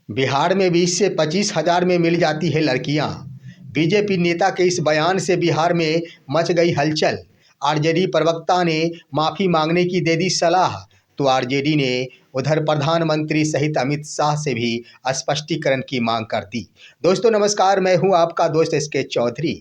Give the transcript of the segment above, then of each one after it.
बिहार में 20 से 25 हजार में मिल जाती है लड़कियां। बीजेपी नेता के इस बयान से बिहार में मच गई हलचल। आरजेडी प्रवक्ता ने माफी मांगने की दे दी सलाह। तो आरजेडी ने उधर प्रधानमंत्री सहित अमित शाह से भी स्पष्टीकरण की मांग कर दी। दोस्तों नमस्कार, मैं हूं आपका दोस्त एसके चौधरी।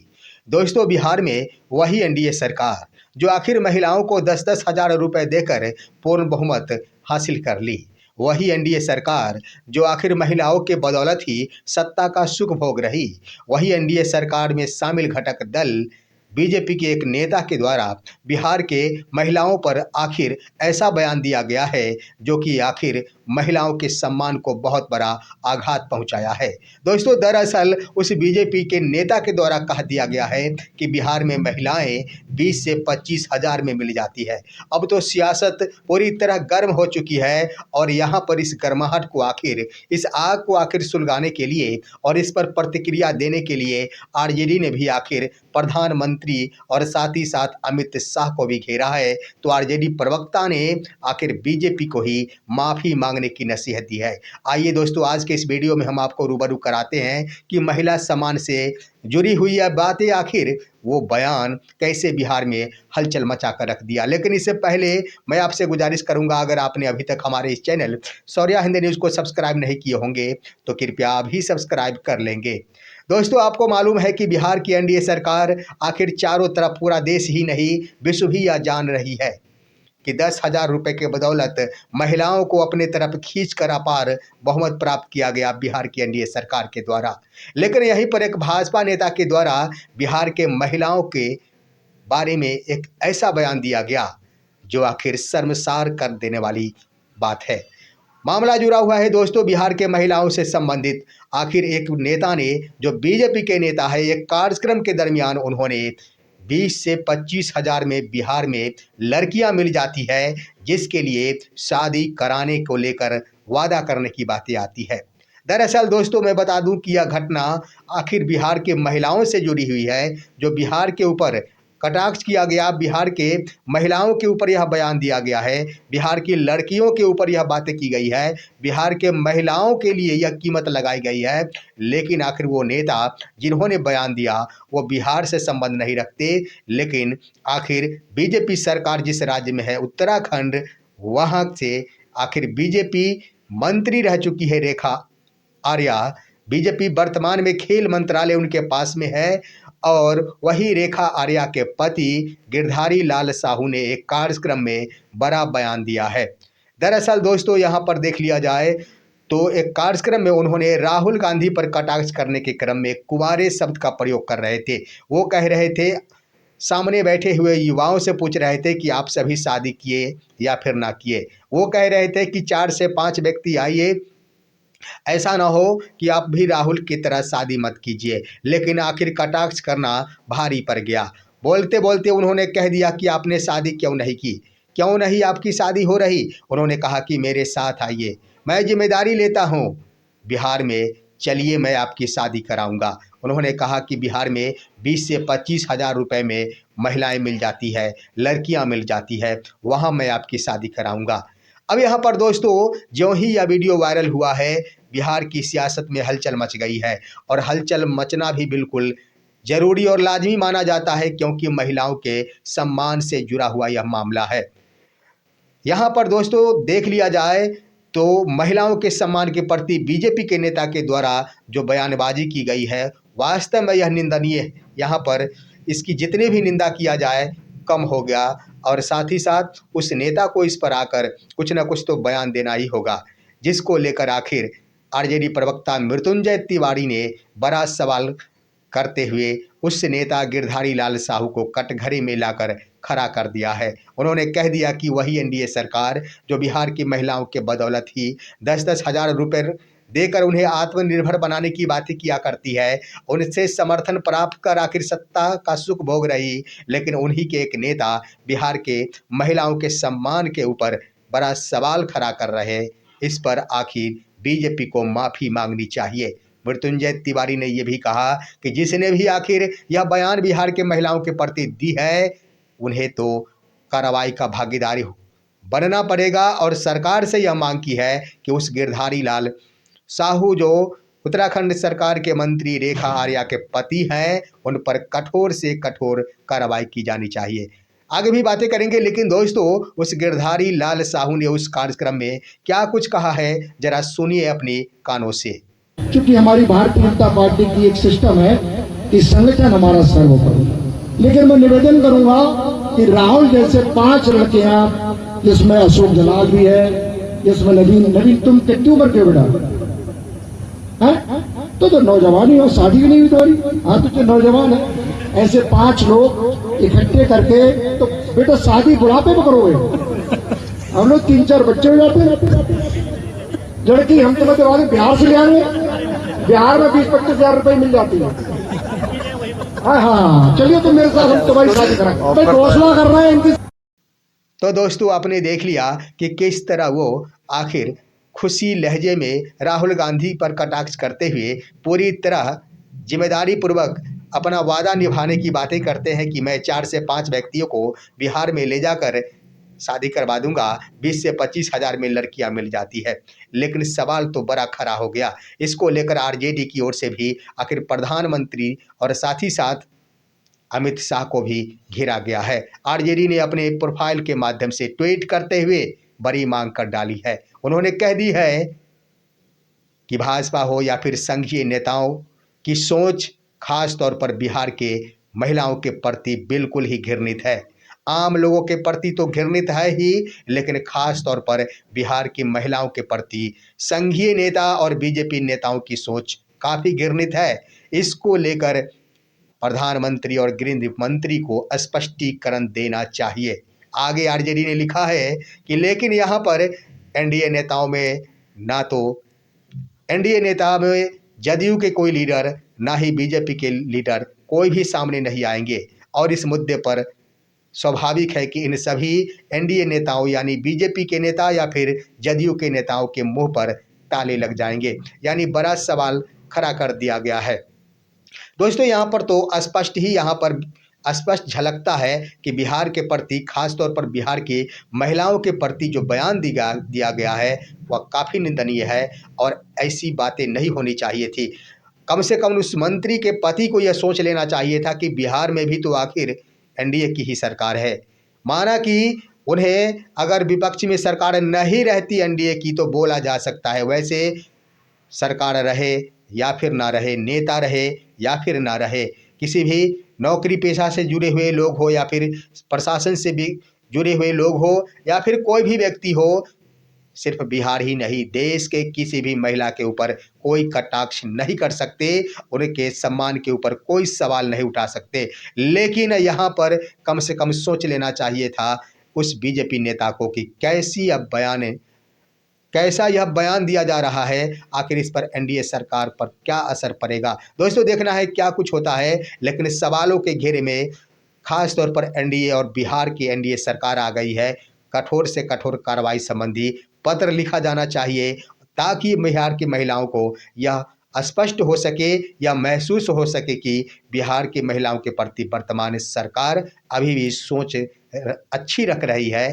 दोस्तों, बिहार में वही एनडीए सरकार जो आखिर महिलाओं को 10-10 हजार रुपए देकर पूर्ण बहुमत हासिल कर ली, वही एनडीए सरकार जो आखिर महिलाओं के बदौलत ही सत्ता का सुख भोग रही, वही एनडीए सरकार में शामिल घटक दल बीजेपी के एक नेता के द्वारा बिहार के महिलाओं पर आखिर ऐसा बयान दिया गया है जो कि आखिर महिलाओं के सम्मान को बहुत बड़ा आघात पहुंचाया है। दोस्तों, दरअसल उस बीजेपी के नेता के द्वारा कह दिया गया है कि बिहार में महिलाएं 20 से 25 हजार में मिल जाती है। अब तो सियासत पूरी तरह गर्म हो चुकी है और यहाँ पर इस गर्माहट को आखिर, इस आग को आखिर सुलगाने के लिए और इस पर प्रतिक्रिया देने के लिए आरजेडी ने भी आखिर प्रधानमंत्री और साथ ही साथ अमित शाह को भी घेरा है। तो आरजेडी प्रवक्ता ने आखिर बीजेपी को ही माफी मांगने की नसीहत दी है। आइए दोस्तों, आज के इस वीडियो में हम आपको रूबरू कराते हैं कि महिला सम्मान से जुड़ी हुई यह बातें, आखिर वो बयान कैसे बिहार में हलचल मचा कर रख दिया। लेकिन इससे पहले मैं आपसे गुजारिश करूंगा, अगर आपने अभी तक हमारे इस चैनल शौर्या हिंद न्यूज़ को सब्सक्राइब नहीं किए होंगे तो कृपया अभी सब्सक्राइब कर लेंगे। दोस्तों, आपको मालूम है कि बिहार की एनडीए सरकार आखिर चारों तरफ, पूरा देश ही नहीं विश्व भी यह जान रही है कि 10 हजार रुपये के बदौलत महिलाओं को अपने तरफ खींचकर अपार बहुमत प्राप्त किया गया बिहार की एनडीए सरकार के द्वारा। लेकिन यहीं पर एक भाजपा नेता के द्वारा बिहार के महिलाओं के बारे में एक ऐसा बयान दिया गया जो आखिर शर्मसार कर देने वाली बात है। मामला जुड़ा हुआ है दोस्तों बिहार के महिलाओं से संबंधित। आखिर एक नेता ने, जो बीजेपी के नेता है, एक कार्यक्रम के दरमियान उन्होंने 20 से 25 हजार में बिहार में लड़कियां मिल जाती है, जिसके लिए शादी कराने को लेकर वादा करने की बातें आती है। दरअसल दोस्तों, मैं बता दूं कि यह घटना आखिर बिहार के महिलाओं से जुड़ी हुई है, जो बिहार के ऊपर कटाक्ष किया गया, बिहार के महिलाओं के ऊपर यह बयान दिया गया है, बिहार की लड़कियों के ऊपर यह बातें की गई है, बिहार के महिलाओं के लिए यह कीमत लगाई गई है। लेकिन आखिर वो नेता जिन्होंने बयान दिया वो बिहार से संबंध नहीं रखते, लेकिन आखिर बीजेपी सरकार जिस राज्य में है, उत्तराखंड, वहाँ से आखिर बीजेपी मंत्री रह चुकी है रेखा आर्या। बीजेपी वर्तमान में खेल मंत्रालय उनके पास में है और वही रेखा आर्या के पति गिरधारी लाल साहू ने एक कार्यक्रम में बड़ा बयान दिया है। दरअसल दोस्तों, यहाँ पर देख लिया जाए तो एक कार्यक्रम में उन्होंने राहुल गांधी पर कटाक्ष करने के क्रम में कुंवारे शब्द का प्रयोग कर रहे थे। वो कह रहे थे, सामने बैठे हुए युवाओं से पूछ रहे थे कि आप सभी शादी किए या फिर ना किए। वो कह रहे थे कि 4 से 5 व्यक्ति आइए, ऐसा ना हो कि आप भी राहुल की तरह शादी मत कीजिए। लेकिन आखिर कटाक्ष करना भारी पड़ गया। बोलते बोलते उन्होंने कह दिया कि आपने शादी क्यों नहीं की, क्यों नहीं आपकी शादी हो रही। उन्होंने कहा कि मेरे साथ आइए, मैं जिम्मेदारी लेता हूँ बिहार में, चलिए मैं आपकी शादी कराऊंगा। उन्होंने कहा कि बिहार में 20 से 25 हजार रुपये में महिलाएं मिल जाती है, लड़कियां मिल जाती है, वहाँ मैं आपकी शादी कराऊंगा। अब यहाँ पर दोस्तों, ज्यों ही यह वीडियो वायरल हुआ है, बिहार की सियासत में हलचल मच गई है और हलचल मचना भी बिल्कुल जरूरी और लाजमी माना जाता है, क्योंकि महिलाओं के सम्मान से जुड़ा हुआ यह मामला है। यहाँ पर दोस्तों देख लिया जाए तो महिलाओं के सम्मान के प्रति बीजेपी के नेता के द्वारा जो बयानबाजी की गई है, वास्तव में यह निंदनीय है। यहाँ पर इसकी जितनी भी निंदा किया जाए कम हो गया और साथ ही साथ उस नेता को इस पर आकर कुछ न कुछ तो बयान देना ही होगा, जिसको लेकर आखिर आरजेडी प्रवक्ता मृत्युंजय तिवारी ने बड़ा सवाल करते हुए उस नेता गिरधारी लाल साहू को कटघरे में लाकर खड़ा कर दिया है। उन्होंने कह दिया कि वही एनडीए सरकार जो बिहार की महिलाओं के बदौलत ही 10-10 हजार रुपये देकर उन्हें आत्मनिर्भर बनाने की बातें किया करती है, उनसे समर्थन प्राप्त कर आखिर सत्ता का सुख भोग रही, लेकिन उन्हीं के एक नेता बिहार के महिलाओं के सम्मान के ऊपर बड़ा सवाल खड़ा कर रहे। इस पर आखिर बीजेपी को माफ़ी मांगनी चाहिए। मृत्युंजय तिवारी ने यह भी कहा कि जिसने भी आखिर यह बयान बिहार के महिलाओं के प्रति दी है, उन्हें तो कार्रवाई का भागीदारी बनना पड़ेगा और सरकार से यह मांग की है कि उस गिरधारी लाल साहू जो उत्तराखंड सरकार के मंत्री रेखा आर्या के पति हैं, उन पर कठोर से कठोर कार्रवाई की जानी चाहिए। आगे भी बातें करेंगे, लेकिन दोस्तों उस गिरधारी लाल साहू ने उस कार्यक्रम में क्या कुछ कहा है, जरा सुनिए अपने कानों से। क्योंकि हमारी भारतीय जनता पार्टी की एक सिस्टम है कि संगठन हमारा सर्वोपरि, लेकिन मैं निवेदन करूंगा कि राहुल जैसे 5 लड़के हैं, जिसमें अशोक जलाल भी है, जिसमें नवीन तुम कितनी उम्र के बेटा है? तो नौजवान ही हो, शादी भी नहीं हुई तुम्हारी। हाँ तो नौजवान है। ऐसे 5 लोग इकट्ठे करके तो बेटा शादी बुढ़ापे में करोगे। हम लोग 3-4 बच्चे हो जाते हैं। लड़की हम तुम्हें तो बिहार से ले आएंगे, बिहार में 20-25 हजार रुपए मिल जाती है। हाँ चलिए तो मेरे साथ हम तुम्हारी शादी कराएंगे। घोषणा कर रहे हैं इनकी। तो दोस्तों आपने देख लिया कि किस तरह वो आखिर खुशी लहजे में राहुल गांधी पर कटाक्ष करते हुए पूरी तरह जिम्मेदारी पूर्वक अपना वादा निभाने की बातें करते हैं कि मैं 4 से 5 व्यक्तियों को बिहार में ले जाकर शादी करवा दूंगा, 20 से 25 हजार में लड़कियां मिल जाती है। लेकिन सवाल तो बड़ा खड़ा हो गया। इसको लेकर आरजेडी की ओर से भी आखिर प्रधानमंत्री और साथ ही साथ अमित शाह को भी घेरा गया है। आरजेडी ने अपने प्रोफाइल के माध्यम से ट्वीट करते हुए बड़ी मांग कर डाली है। उन्होंने कह दी है कि भाजपा हो या फिर संघीय नेताओं की सोच खास तौर पर बिहार के महिलाओं के प्रति बिल्कुल ही घृणित है। आम लोगों के प्रति तो घृणित है ही, लेकिन खास तौर पर बिहार की महिलाओं के प्रति संघीय नेता और बीजेपी नेताओं की सोच काफ़ी घृणित है। इसको लेकर प्रधानमंत्री और गृह मंत्री को स्पष्टीकरण देना चाहिए। आगे आरजेडी ने लिखा है कि लेकिन यहाँ पर एनडीए नेताओं में ना तो एनडीए नेता में जदयू के कोई लीडर, ना ही बीजेपी के लीडर कोई भी सामने नहीं आएंगे, और इस मुद्दे पर स्वाभाविक है कि इन सभी एनडीए नेताओं यानी बीजेपी के नेता या फिर जदयू के नेताओं के मुंह पर ताले लग जाएंगे। यानी बड़ा सवाल खड़ा कर दिया गया है। दोस्तों यहाँ पर तो स्पष्ट झलकता है कि बिहार के प्रति खास तौर पर बिहार की महिलाओं के प्रति जो बयान दिया गया है वह काफ़ी निंदनीय है, और ऐसी बातें नहीं होनी चाहिए थी। कम से कम उस मंत्री के पति को यह सोच लेना चाहिए था कि बिहार में भी तो आखिर एनडीए की ही सरकार है। माना कि उन्हें अगर विपक्ष में सरकार नहीं रहती एनडीए की तो बोला जा सकता है, वैसे सरकार रहे या फिर ना रहे, नेता रहे या फिर ना रहे, किसी भी नौकरी पेशा से जुड़े हुए लोग हो या फिर प्रशासन से भी जुड़े हुए लोग हो या फिर कोई भी व्यक्ति हो, सिर्फ बिहार ही नहीं देश के किसी भी महिला के ऊपर कोई कटाक्ष नहीं कर सकते, उनके सम्मान के ऊपर कोई सवाल नहीं उठा सकते। लेकिन यहाँ पर कम से कम सोच लेना चाहिए था उस बीजेपी नेता को कि कैसा यह बयान दिया जा रहा है, आखिर इस पर एनडीए सरकार पर क्या असर पड़ेगा। दोस्तों देखना है क्या कुछ होता है, लेकिन सवालों के घेरे में खास तौर पर एनडीए और बिहार की एनडीए सरकार आ गई है। कठोर से कठोर कार्रवाई संबंधी पत्र लिखा जाना चाहिए ताकि बिहार की महिलाओं को यह स्पष्ट हो सके या महसूस हो सके कि बिहार की महिलाओं के प्रति वर्तमान सरकार अभी भी सोच अच्छी रख रही है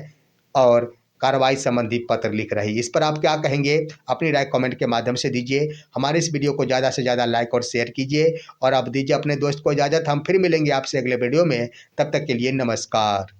और कार्रवाई संबंधी पत्र लिख रही है। इस पर आप क्या कहेंगे? अपनी राय कमेंट के माध्यम से दीजिए। हमारे इस वीडियो को ज़्यादा से ज़्यादा लाइक और शेयर कीजिए और आप दीजिए अपने दोस्त को इजाज़त। हम फिर मिलेंगे आपसे अगले वीडियो में। तब तक के लिए नमस्कार।